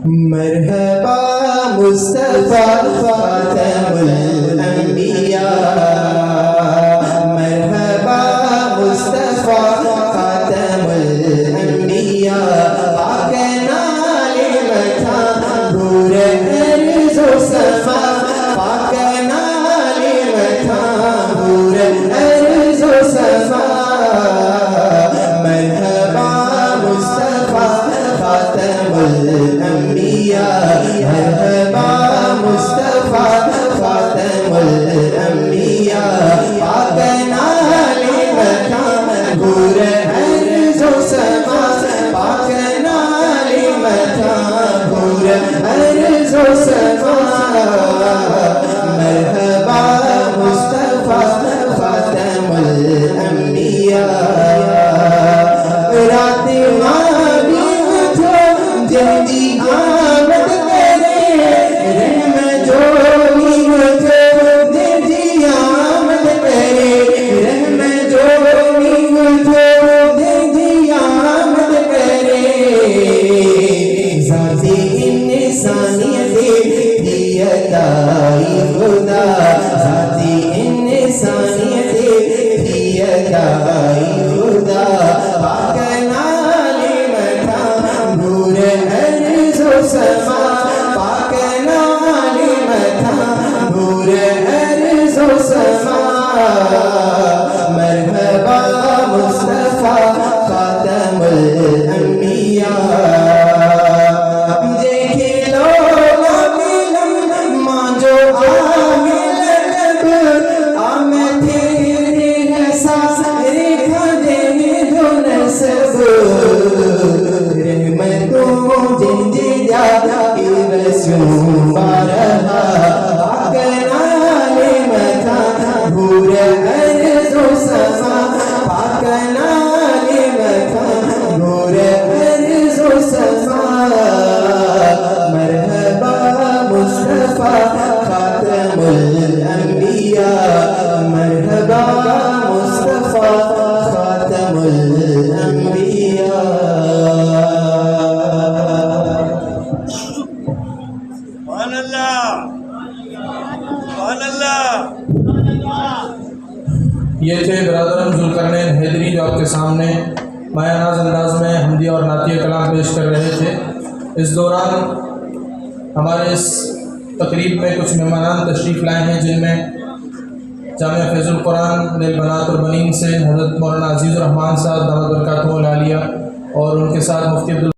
مرحبا مصطفیٰ خاتم الانبیاء، مرحبا مصطفیٰ خاتم الانبیاء، پاک نال متھا دور ارض و سما، پاک نال متھا دور ارض و سما، مرحبا مصطفیٰ خاتم الانبیاء، مرحبا مصطفیٰ خاتم الانبیاء، پاک نال متھا دور ارض و سما، پاک نال متھا دور ارض و سما، مرحبا مصطفیٰ خاتم الانبیاء، رات ماں جلدی آمد کرے، رحم جوڑی مجھے جلدی آمد کرے، رحم جوڑی مجھے جلدی آمد کرے، ذاتی انسانیت کی عطائی خدا، ذاتی انسانیت کی عطائی خدا، پاک نال متھا دور ارض و سما، پاک نال متھا دور ارض و سما، مرحبا مصطفیٰ خاتم الانبیاء، دیکھے لوگ ملم ماں جو عامل لب، آمد تیرے احساس ریکھا دے جو نسب، رحمتوں جنجیا کی رسوں بارہا، پاک نال متھا دور ارض و سما، پاک نال متھا دور ارض و سما، مرحبا مصطفیٰ خاتم الانبیاء، مرحبا مصطفیٰ خاتم الانبیاء۔ سبحان اللہ، سبحان اللہ۔ یہ تھے برادران ذوالقرنین حیدری جو آپ کے سامنے مایہ ناز انداز میں حمدیہ اور نعتیہ کلام پیش کر رہے تھے۔ اس دوران ہمارے اس تقریب میں کچھ مہمانان تشریف لائے ہیں، جن میں جامعہ فیض القرآن للبنات والبنین سے حضرت مولانا عزیز الرحمان صاحب دامت برکاتہ العالیہ، اور ان کے ساتھ مفتی عبد